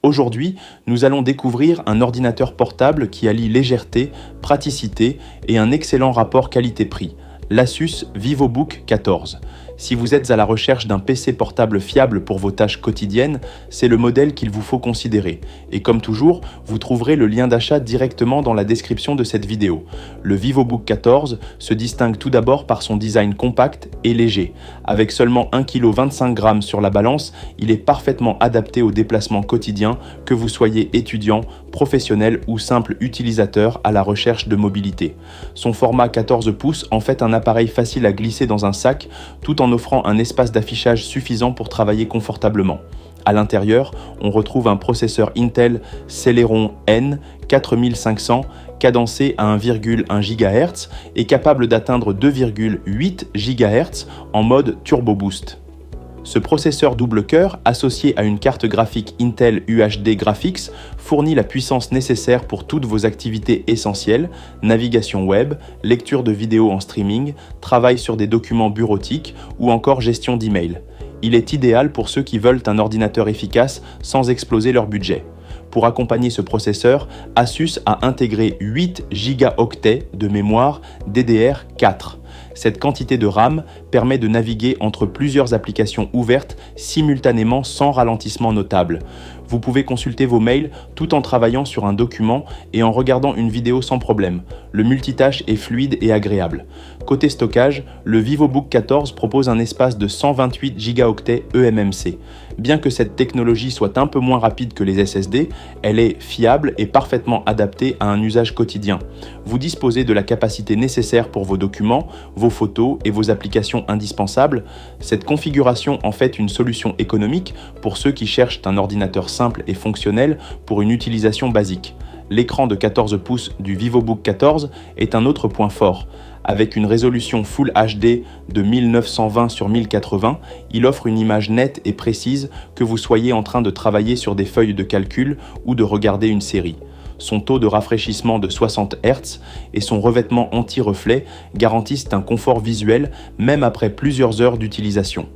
Aujourd'hui, nous allons découvrir un ordinateur portable qui allie légèreté, praticité et un excellent rapport qualité-prix, l'Asus VivoBook 14. Si vous êtes à la recherche d'un PC portable fiable pour vos tâches quotidiennes, c'est le modèle qu'il vous faut considérer. Et comme toujours, vous trouverez le lien d'achat directement dans la description de cette vidéo. Le VivoBook 14 se distingue tout d'abord par son design compact et léger. Avec seulement 1,25 kg sur la balance, il est parfaitement adapté aux déplacements quotidiens, que vous soyez étudiant, professionnel ou simple utilisateur à la recherche de mobilité. Son format 14 pouces en fait un appareil facile à glisser dans un sac, tout en offrant un espace d'affichage suffisant pour travailler confortablement. À l'intérieur, on retrouve un processeur Intel Celeron N 4500 cadencé à 1,1 GHz et capable d'atteindre 2,8 GHz en mode Turbo Boost. Ce processeur double cœur, associé à une carte graphique Intel UHD Graphics, fournit la puissance nécessaire pour toutes vos activités essentielles, navigation web, lecture de vidéos en streaming, travail sur des documents bureautiques ou encore gestion d'email. Il est idéal pour ceux qui veulent un ordinateur efficace sans exploser leur budget. Pour accompagner ce processeur, Asus a intégré 8 Go de mémoire DDR4. Cette quantité de RAM permet de naviguer entre plusieurs applications ouvertes simultanément sans ralentissement notable. Vous pouvez consulter vos mails tout en travaillant sur un document et en regardant une vidéo sans problème. Le multitâche est fluide et agréable. Côté stockage, le VivoBook 14 propose un espace de 128 Go eMMC. Bien que cette technologie soit un peu moins rapide que les SSD, elle est fiable et parfaitement adaptée à un usage quotidien. Vous disposez de la capacité nécessaire pour vos documents, vos photos et vos applications indispensables. Cette configuration en fait une solution économique pour ceux qui cherchent un ordinateur simple et fonctionnel pour une utilisation basique. L'écran de 14 pouces du VivoBook 14 est un autre point fort. Avec une résolution Full HD de 1920 x 1080, il offre une image nette et précise que vous soyez en train de travailler sur des feuilles de calcul ou de regarder une série. Son taux de rafraîchissement de 60 Hz et son revêtement anti-reflet garantissent un confort visuel même après plusieurs heures d'utilisation.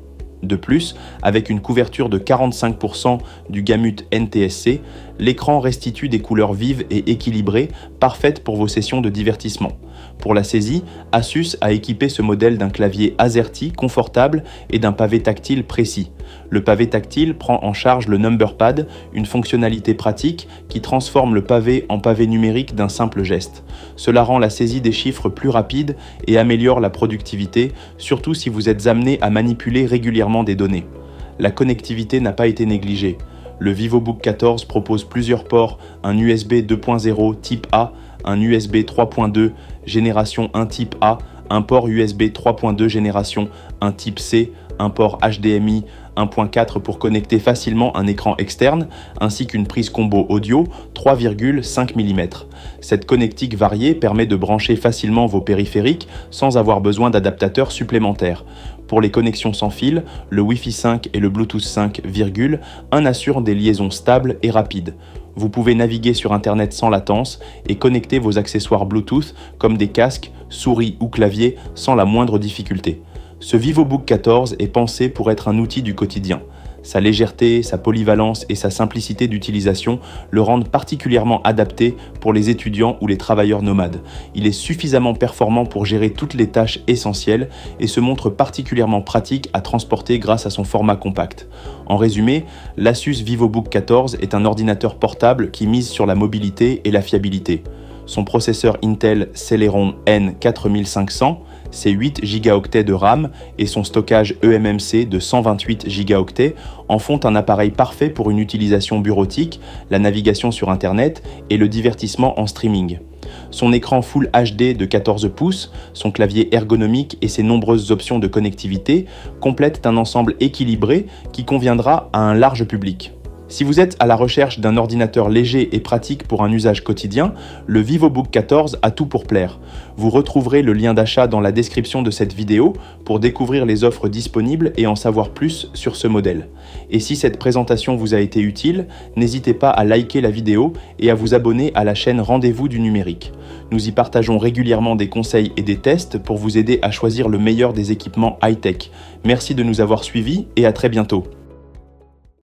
De plus, avec une couverture de 45% du gamut NTSC, l'écran restitue des couleurs vives et équilibrées, parfaites pour vos sessions de divertissement. Pour la saisie, Asus a équipé ce modèle d'un clavier AZERTY confortable et d'un pavé tactile précis. Le pavé tactile prend en charge le number pad, une fonctionnalité pratique qui transforme le pavé en pavé numérique d'un simple geste. Cela rend la saisie des chiffres plus rapide et améliore la productivité, surtout si vous êtes amené à manipuler régulièrement des données. La connectivité n'a pas été négligée. Le VivoBook 14 propose plusieurs ports, un USB 2.0 type A, un USB 3.2 génération 1 type A, un port USB 3.2 génération 1 type C, un port HDMI 1.4 pour connecter facilement un écran externe, ainsi qu'une prise combo audio 3,5 mm. Cette connectique variée permet de brancher facilement vos périphériques sans avoir besoin d'adaptateurs supplémentaires. Pour les connexions sans fil, le Wi-Fi 5 et le Bluetooth 5, assurent des liaisons stables et rapides. Vous pouvez naviguer sur Internet sans latence et connecter vos accessoires Bluetooth comme des casques, souris ou clavier sans la moindre difficulté. Ce VivoBook 14 est pensé pour être un outil du quotidien. Sa légèreté, sa polyvalence et sa simplicité d'utilisation le rendent particulièrement adapté pour les étudiants ou les travailleurs nomades. Il est suffisamment performant pour gérer toutes les tâches essentielles et se montre particulièrement pratique à transporter grâce à son format compact. En résumé, l'Asus VivoBook 14 est un ordinateur portable qui mise sur la mobilité et la fiabilité. Son processeur Intel Celeron N 4500, ses 8 Go de RAM et son stockage eMMC de 128 Go en font un appareil parfait pour une utilisation bureautique, la navigation sur Internet et le divertissement en streaming. Son écran Full HD de 14 pouces, son clavier ergonomique et ses nombreuses options de connectivité complètent un ensemble équilibré qui conviendra à un large public. Si vous êtes à la recherche d'un ordinateur léger et pratique pour un usage quotidien, le VivoBook 14 a tout pour plaire. Vous retrouverez le lien d'achat dans la description de cette vidéo pour découvrir les offres disponibles et en savoir plus sur ce modèle. Et si cette présentation vous a été utile, n'hésitez pas à liker la vidéo et à vous abonner à la chaîne Rendez-vous du numérique. Nous y partageons régulièrement des conseils et des tests pour vous aider à choisir le meilleur des équipements high-tech. Merci de nous avoir suivis et à très bientôt.